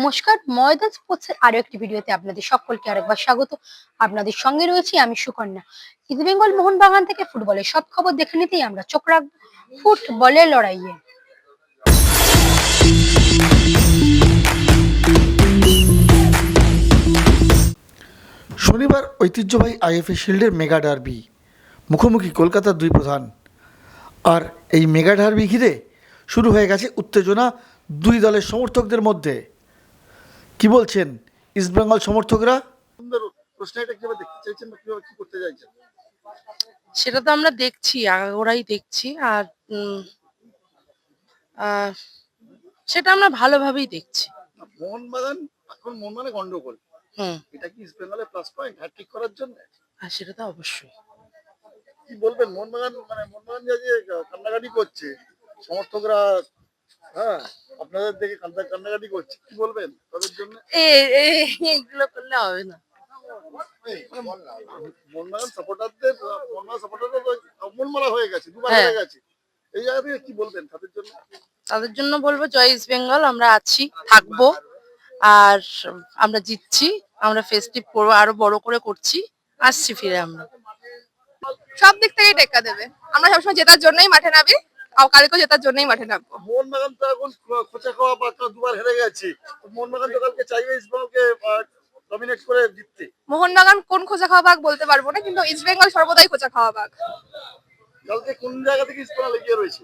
নমস্কার, ময়দান স্পোর্টসের আরো একটি ভিডিওতে আপনাদের সকলকে আরেকবার স্বাগত। আপনাদের সঙ্গে রয়েছি আমি সুকন্যা। ইস্ট বেঙ্গল মোহনবাগান থেকে ফুটবলের সব খবর দেখে নিতেই আমরা চোখ রাখবো ফুটবলের লড়াইয়ে। শনিবার ঐতিহ্যবাহী আইএফএ শিল্ডের মেগা ডার্বি, মুখোমুখি কলকাতার দুই প্রধান। আর এই মেগা ডার্বি ঘিরে শুরু হয়ে গেছে উত্তেজনা দুই দলের সমর্থকদের মধ্যে। কি বলছেন ইস্টবেঙ্গল সমর্থকরা? সেটা তো আমরা দেখছি, আগাগোড়াই দেখছি। আর সেটা আমরা ভালোভাবেই দেখছি। মোহনবাগান এখন মোহনবাগানে গন্ডগোল, এটা কি ইস্টবেঙ্গলের প্লাস পয়েন্ট হ্যাটট্রিক করার জন্য? আর সেটা তো অবশ্যই। কি বলবেন, মোহনবাগান যে কান্নাকাটি করছে সমর্থকরা, হ্যাঁ আপনাদের দেখে কান্নাকাটি করছে, কি বলবেন তাদের জন্য? এগুলো করলে হবে না। মোহনবাগান সাপোর্টারদের মনমরা হয়ে গেছে, দুবার হয়ে গেছে, এই জায়গা থেকে কি বলবেন তাদের জন্য? তাদের জন্য বলবো জয় ইস্ট বেঙ্গল, আমরা আছি, থাকবো, আর আমরা জিতছি, আমরা ফেস্টিভ করবো, আরো বড় করে করছি, আসছি ফিরে। আমরা সব দিক থেকেই টেক্কা দেবে। আমরা সবসময় জেতার জন্যই মাঠে নামি, আর কালকেও জেতার জন্যই মাঠে নামবো। মোহনবাগান তো এখন খোঁচা খাওয়া বা দুবার হেরে গেছে, মোহনবাগান তো কালকে চাইবে ইস্টবেঙ্গলকে ডমিনেট করে জিততে। মোহনবাগান কোন খোঁচা খাওয়া ভাগ বলতে পারবো না, কিন্তু ইস্ট বেঙ্গল সর্বদাই খোঁচা খাওয়া ভাগ। কালকে কোন জায়গা থেকে ইস্টবেঙ্গল এগিয়ে রয়েছে?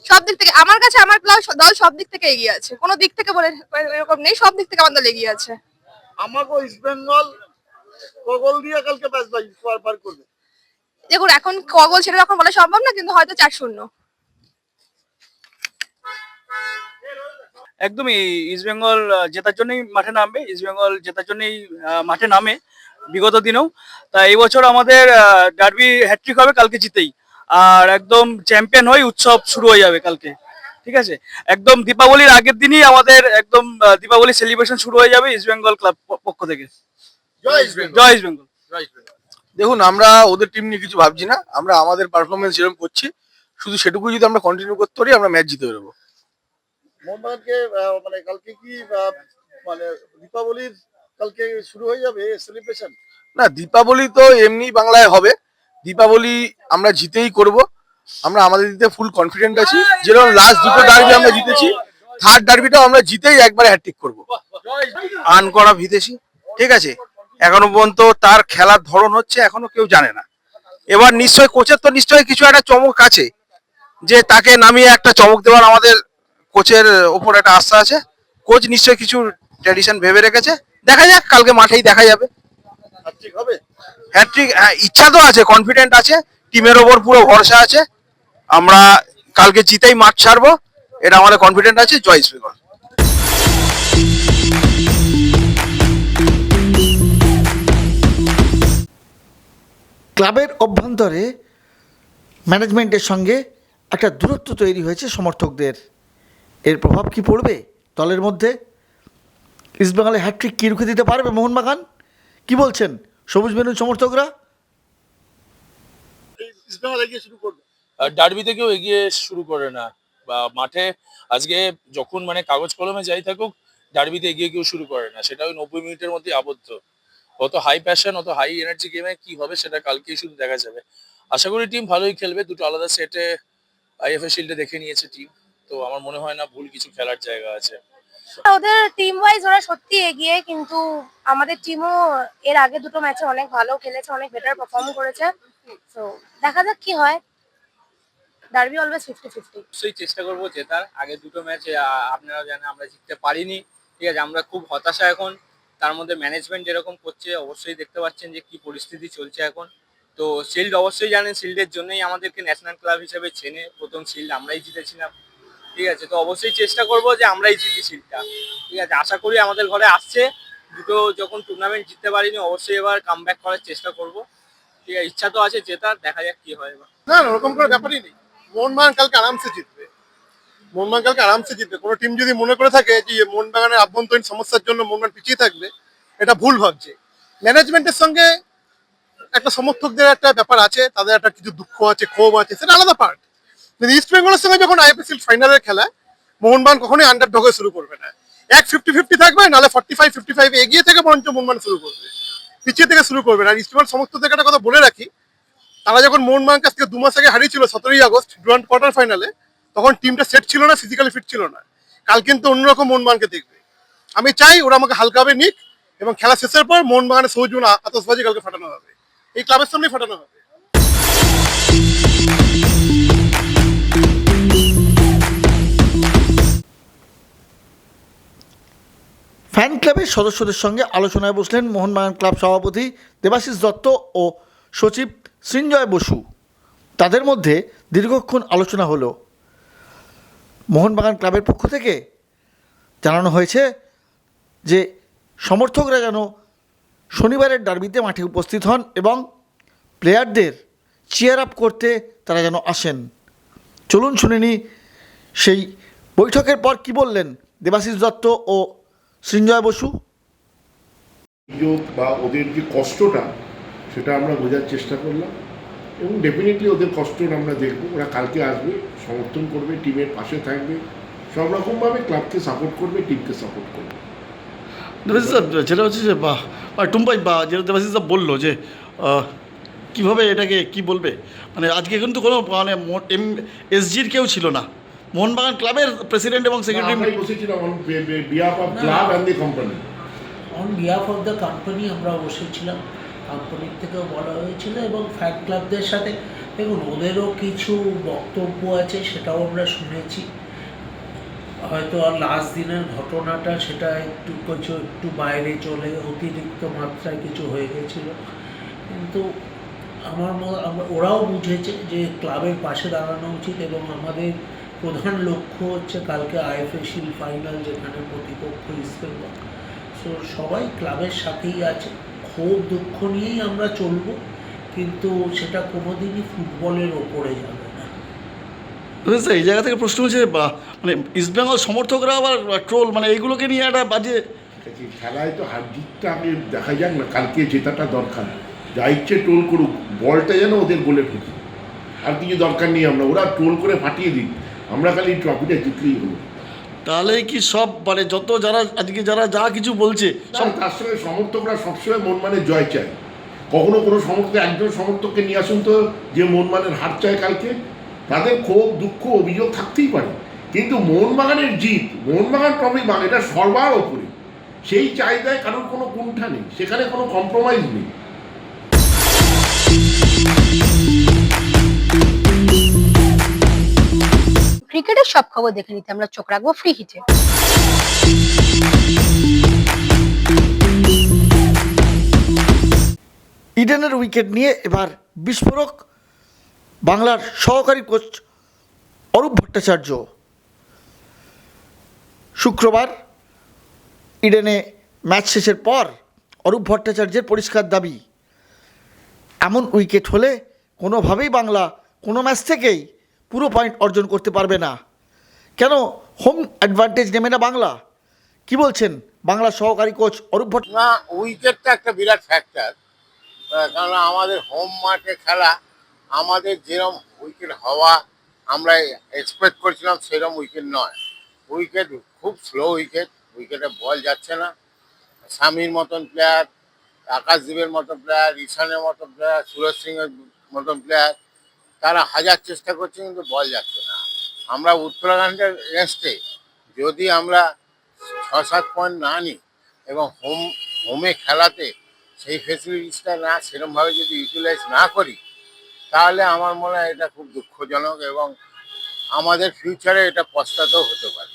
সব দিক থেকে আমার কাছে আমার দল সব দিক থেকে এগিয়ে আছে, কোনো দিক থেকে বলে এরকম নেই, সব দিক থেকে আমার দল এগিয়ে আছে। আমাকেও ইস্টবেঙ্গল কগল দিয়ে কালকে ম্যাচ পার করবে। দেখুন এখন কগল সেটা এখন বলা সম্ভব না, কিন্তু হয়তো 4-0। একদমই ইস্টবেঙ্গল জেতার জন্যই মাঠে নামবে, ইস্টবেঙ্গল জেতার জন্যই মাঠে নামে বিগত দিনেও। তা এই বছর আমাদের ডার্বি হ্যাট্রিক হবে কালকে জিতেই, আর একদম চ্যাম্পিয়ন হয়ে উৎসব শুরু হয়ে যাবে কালকে। ঠিক আছে, একদম দীপাবলির আগের দিনই আমাদের একদম দীপাবলি সেলিব্রেশন শুরু হয়ে যাবে ইস্টবেঙ্গল ক্লাব পক্ষ থেকে। জয় ইস্টবেঙ্গল, জয় ইস্টবেঙ্গল। দেখুন, আমরা ওদের টিম নিয়ে কিছু ভাবছি না, আমরা আমাদের পারফরমেন্স যেরকম করছি শুধু সেটুকু যদি আমরা কন্টিনিউ করতে পারি আমরা ম্যাচ জিতে বেরোবো। মোহনবাগানকে কালকে কি দীপাবলির কালকে শুরু হয়ে যাবে সেলিব্রেশন? না, দীপাবলি তো এমনি বাংলায় হবে, দীপাবলি আমরা জিতেই করব। আমরা আমাদের দিতে ফুল কনফিডেন্ট আছি, যেরকম লাস্ট দুটো ডার্বি আমরা জিতেছি, থার্ড ডার্বিটাও আমরা জিতেই একবারে হ্যাটট্রিক করবো। আর্ন করা বিদেশি, ঠিক আছে, এখনো পর্যন্ত তার খেলার ধরন হচ্ছে এখনো কেউ জানে না। এবার নিশ্চয়ই কোচের তো নিশ্চয়ই কিছু একটা চমক আছে, যে তাকে নামিয়ে একটা চমক দেওয়ার আমাদের কোচের ওপর একটা আস্থা আছে। কোচ নিশ্চয়ই কিছু ট্র্যাডিশন ভেবে রেখেছে, দেখা যাক কালকে মাঠেই দেখা যাবে। হ্যাটট্রিক হবে, হ্যাটট্রিক ইচ্ছা তো আছে, কনফিডেন্ট আছে, টিমের ওপর পুরো ভরসা আছে। আমরা কালকে জিতেই মাঠ ছাড়বো, এটা আমাদের কনফিডেন্ট আছে। জয় ইস্ট বেঙ্গল। ক্লাবের অভ্যন্তরে ম্যানেজমেন্টের সঙ্গে একটা দূরত্ব তৈরি হয়েছে সমর্থকদের। এর প্রভাব কি পড়বে দলের মধ্যে? ইস্টবেঙ্গলে হ্যাটট্রিক কি রুখে দিতে পারবে মোহনবাগান? কি বলছেন সবুজ বেলুন সমর্থকরা? ইস্টবেঙ্গল এগিয়ে শুরু করবে, ডার্বি থেকেও এগিয়ে শুরু করে না, বা মাঠে আজকে যখন কাগজ কলমে যাই থাকুক, ডার্বিতে এগিয়ে কেউ শুরু করে না, সেটা ওই 90 মিনিটের মধ্যে আবদ্ধ। অত হাই প্যাশন, অত হাই এনার্জি গেমে কি হবে সেটা কালকেই শুধু দেখা যাবে। আশা করি টিম ভালোই খেলবে, দুটো আলাদা সেটে আইএফএ শিল্ডে দেখে নিয়েছে টিম, তো আমার মনে হয় না ভুল কিছু খেলার জায়গা আছে। ওদের টিম ওয়াইজ ওরা সত্যি এগিয়ে, কিন্তু আমাদের টিমও এর আগে দুটো ম্যাচে অনেক ভালো খেলেছে, অনেক বেটার পারফর্ম করেছে। তো দেখা যাক কি হয়। Derby always 50-50। অবশ্যই চেষ্টা করবো জেতার। আগে দুটো ম্যাচে আপনারা জানেন আমরা জিততে পারিনি, ঠিক আছে, আমরা খুব হতাশা এখন। তার মধ্যে ম্যানেজমেন্ট যেরকম করছে, অবশ্যই দেখতে পাচ্ছেন যে কি পরিস্থিতি চলছে এখন। তো শিল্ড অবশ্যই জানেন, শিল্ডের জন্যই আমাদেরকে ন্যাশনাল ক্লাব হিসেবে চেনে, প্রথম শিল্ড আমরাই জিতেছিলাম, ঠিক আছে। তো অবশ্যই চেষ্টা করবো যে আমরাই জিতি শিল্ডটা, ঠিক আছে। আশা করি আমাদের ঘরে আসছে, দুটো যখন টুর্নামেন্ট জিততে পারিনি, অবশ্যই এবার কাম ব্যাক করার চেষ্টা করবো, ঠিক আছে। ইচ্ছা তো আছে জেতার, দেখা যাক কি হয় এবার। না, ওরকম কোনো ব্যাপারই নেই। মোহনবাগান কালকে আরামসে জিতবে, মোহনবাগান কালকে আরামসে জিতবে। কোনো টিম যদি মনে করে থাকে যে মোহনবাগানের আভ্যন্তরীণ সমস্যার জন্য মোহনবাগান পিছিয়ে থাকবে, এটা ভুল ভাবছে। ম্যানেজমেন্টের সঙ্গে একটা সমর্থকদের একটা ব্যাপার আছে, তাদের একটা কিছু দুঃখ আছে, ক্ষোভ আছে, সেটা আলাদা পার্ট। কিন্তু ইস্ট বেঙ্গলের সঙ্গে যখন আইএফএ শিল্ড ফাইনালের খেলা, মোহনবাগান কখনোই আন্ডারডগ হয়ে শুরু করবে না। এক 50-50 থাকবে, নাহলে 45-55 এগিয়ে থেকে বরঞ্চ মোহনবাগান শুরু করবে, পিছিয়ে থেকে শুরু করবে না। আর ইস্টবেঙ্গল সমর্থক থেকে একটা কথা বলে রাখি, তারা যখন মোহনবাগান কাছ থেকে 2 মাস আগে হারিয়েছিল 17ই আগস্ট ডুরান্ড কোয়ার্টার ফাইনালে, তখন টিমটা সেট ছিল না, ফিজিক্যালি ফিট ছিল না। কাল কিন্তু অন্যরকম মোহনবাগানকে দেখবে। আমি চাই ওরা আমাকে হালকাভাবে নিক, এবং খেলা শেষের পর মোহনবাগানের সৌজন্য আতশবাজি কালকে ফাটানো হবে, এই ক্লাবের সামনেই ফাটানো হবে। ফ্যান ক্লাবের সদস্যদের সঙ্গে আলোচনায় বসলেন মোহনবাগান ক্লাব সভাপতি দেবাশিস দত্ত ও সচিব সৃঞ্জয় বসু। তাদের মধ্যে দীর্ঘক্ষণ আলোচনা হলো। মোহনবাগান ক্লাবের পক্ষ থেকে জানানো হয়েছে যে সমর্থকরা যেন শনিবারের ডার্বিতে মাঠে উপস্থিত হন এবং প্লেয়ারদের চিয়ার আপ করতে তারা যেন আসেন। চলুন শুনে নিই সেই বৈঠকের পর কি বললেন দেবাশিস দত্ত ও সৃঞ্জয় বসু। অভিযোগ বা ওদের যে কষ্টটা সেটা আমরা বোঝার চেষ্টা করলাম, এবং ডেফিনেটলি ওদের কষ্টটা আমরা দেখব। ওরা কালকে আসবে, সমর্থন করবে, টিমের পাশে থাকবে, সব রকমভাবে ক্লাবকে সাপোর্ট করবে, টিমকে সাপোর্ট করবে। দেবাশিস স্যার, যেটা হচ্ছে যে টুম্পাই যেটা দেবাশিস স্যার বললো যে কীভাবে এটাকে কি বলবে, মানে আজকে কিন্তু কোনো মানে এসজির কেউ ছিল না, মোহনবাগান ক্লাবের প্রেসিডেন্ট এবং সেক্রেটারি আমরাই বসেছিলাম on behalf of club and the company. On behalf of the company আমরা বসেছিলাম, কোম্পানির থেকেও বলা হয়েছিল, এবং ফ্যান ক্লাবদের সাথে দেখুন ওদেরও কিছু বক্তব্য আছে, সেটাও আমরা শুনেছি। হয়তো আর লাস্ট দিনের ঘটনাটা সেটা একটু বাইরে চলে অতিরিক্ত মাত্রায় কিছু হয়ে গেছিল, কিন্তু ওরাও বুঝেছে যে ক্লাবের পাশে দাঁড়ানো উচিত, এবং আমাদের প্রধান লক্ষ্য হচ্ছে কালকে আইএফএ শিল্ড ফাইনাল, যেখানে প্রতিপক্ষ ইস্টবেঙ্গল। সো সবাই ক্লাবের সাথেই আছে, ক্ষোভ দুঃখ নিয়েই আমরা চলবো, কিন্তু সেটা কোনোদিনই ফুটবলের ওপরে যাবে না। এই জায়গা থেকে প্রশ্ন হচ্ছে মানে ইস্টবেঙ্গল সমর্থকরা আবার ট্রোল, মানে এইগুলোকে নিয়ে একটা বাজে খেলায় তো হার জিতটা আগে দেখা যাক না, কালকে জেতাটা দরকার। যা ইচ্ছে ট্রোল করুক, বলটা যেন ওদের গোলে ঢুকে, আর কিছু দরকার নেই। ওরা ট্রোল করে ফাটিয়ে দিক, আমরা খালি ট্রফিটা জিতলেই হলো। তাহলে কি সব মানে যত যারা আজকে যারা যা কিছু বলছে সব তার সঙ্গে সমর্থকরা সবসময় মনমানের জয় চায়। কখনো কোনো সমর্থক একজন সমর্থককে নিয়ে আসুন তো যে মনমানের হার চায় কালকে, তাদের ক্ষোভ দুঃখ অভিযোগ থাকতেই পারে, কিন্তু মোহনবাগানের জিত, মোহনবাগান ট্রফি বাং, এটা সবার ওপরে। সেই চাহিদায় কারোর কোনো কুণ্ঠা নেই, সেখানে কোনো কম্প্রোমাইজ নেই। ক্রিকেটের সব খবর দেখে নিতে আমরা চোখ রাখবো ফ্রি হিটে। ইডেনের উইকেট নিয়ে এবার বিস্ফোরক বাংলার সহকারী কোচ অরূপ ভট্টাচার্য। শুক্রবার ইডেনে ম্যাচ শেষের পর অরূপ ভট্টাচার্যের পরিষ্কার দাবি, এমন উইকেট হলে কোনোভাবেই বাংলা কোনো ম্যাচ থেকেই পুরো পয়েন্ট অর্জন করতে পারবে না। কেন হোম অ্যাডভান্টেজ নেবে না বাংলা? কি বলছেন বাংলার সহকারী কোচ অরূপ ভট্টাচার্য? না, উইকেটটা একটা বিরাট ফ্যাক্টর, কারণ আমাদের হোম মাঠে খেলা, আমাদের যেরকম উইকেট হওয়া আমরা এক্সপেক্ট করছিলাম সেরকম উইকেট নয়। উইকেট খুব স্লো উইকেট, উইকেটে বল যাচ্ছে না। স্বামীর মতন প্লেয়ার, আকাশদীপের মতন প্লেয়ার, ঈশানের মতন প্লেয়ার, সুরজ সিংয়ের মতন প্লেয়ার, তারা হাজার চেষ্টা করছে কিন্তু বল যাচ্ছে না। আমরা উত্তরাখণ্ডের এগেনস্টে যদি আমরা 6-7 পয়েন্ট না নিই এবং হোমে খেলাতে সেই ফেসিলিটিসটা না সেরকমভাবে যদি ইউটিলাইজ না করি, তাহলে আমার মনে হয় এটা খুব দুঃখজনক, এবং আমাদের ফিউচারে এটা পশ্চাতেও হতে পারে।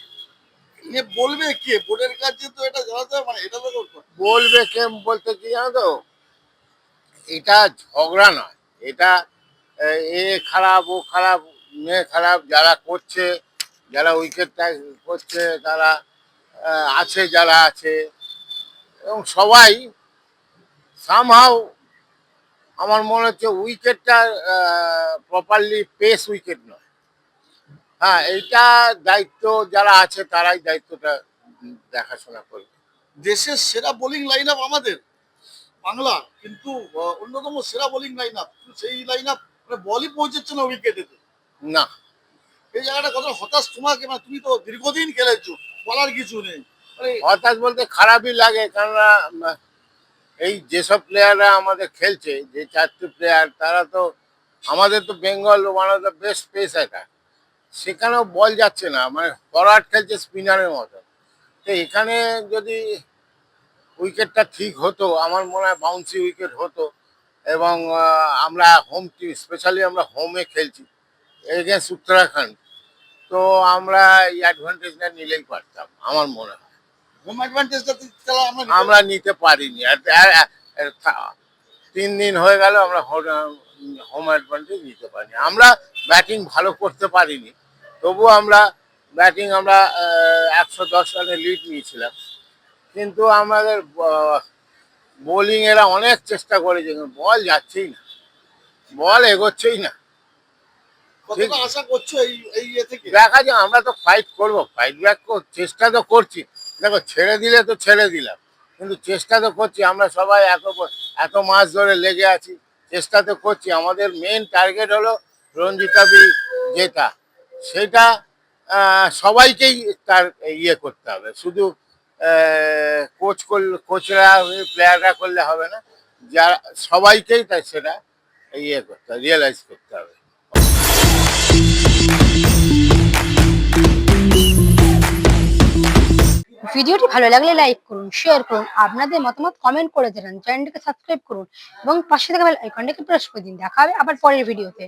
বলবে কে বোর্ডের কাছে, তো এটা জানাতে মানে এটা তো বলবে কে বলতে কি জানো তো, এটা ঝগড়া নয়, এটা এ খারাপ ও খারাপ, মেয়ে খারাপ, যারা করছে, যারা উইকেটটা করছে, তারা আছে যারা আছে, এবং সবাই সামহাও আমার মনে হচ্ছে উইকেটটা প্রপারলি পেস উইকেট নয়। হ্যাঁ, এইটা দায়িত্ব যারা আছে তারাই দায়িত্বটা দেখাশোনা করবে। দেশের সেরা বোলিং লাইন আপ আমাদের বাংলা, কিন্তু অন্যতম সেরা বোলিং লাইন আপ, সেই লাইন আপ বলই পৌঁছচ্ছে না উইকেটেতে। না, এই জায়গাটা কত হতাশ তোমাকে, মানে তুমি তো দীর্ঘদিন খেলেছো, বলার কিছু নেই। হতাশ বলতে খারাপই লাগে, কেননা এই যেসব প্লেয়াররা আমাদের খেলছে, যে 4টে প্লেয়ার, তারা তো আমাদের তো Bengal one of the best pace attack, সেখানেও বল যাচ্ছে না, মানে ফরওয়ার্ড খেলছে স্পিনারের মতো। তো এখানে যদি উইকেটটা ঠিক হতো, আমার মনে হয় বাউন্সি উইকেট হতো, এবং আমরা হোম টিম, স্পেশালি আমরা হোমে খেলছি এগেন্স্ট উত্তরাখণ্ড, তো আমরা এই অ্যাডভান্টেজটা নিলেই পারতাম আমার মনে হয়। হোম অ্যাডভান্টেজটা আমরা নিতে পারিনি, আর 3 দিন হয়ে গেল আমরা হোম অ্যাডভান্টেজ নিতে পারিনি। আমরা ব্যাটিং ভালো করতে পারিনি, তবুও আমরা 110 রানের লিড নিয়েছিলাম, কিন্তু আমাদের বোলিং এরা অনেক চেষ্টা করেছে, বল যাচ্ছেই না, বল এগোচ্ছেই না। কতটা আশা করছো এই থেকে? দেখা যায়, আমরা তো ফাইট করবো, ফাইট ব্যাক চেষ্টা তো করছি। দেখো, ছেড়ে দিলে তো ছেড়ে দিলাম, কিন্তু চেষ্টা তো করছি। আমরা সবাই এত মাস ধরে লেগে আছি, চেষ্টা তো করছি। আমাদের মেন টার্গেট হলো রঞ্জিতাবি জেতা, সেটা সবাইকেই তার ইয়ে করতে হবে, শুধু কোচরা প্লেয়াররা করলে হবে না, যারা সবাইকেই তাই সেটা ইয়ে করতে হবে, রিয়েলাইজ করতে হবে। ভিডিওটি ভালো লাগলে লাইক করুন, শেয়ার করুন, আপনাদের মতামত কমেন্ট করে জানান, চ্যানেলটিকে সাবস্ক্রাইব করুন এবং পাশে থাকা বেল আইকনটাকে প্রেস করে দিন। দেখা হবে আবার পরের ভিডিওতে।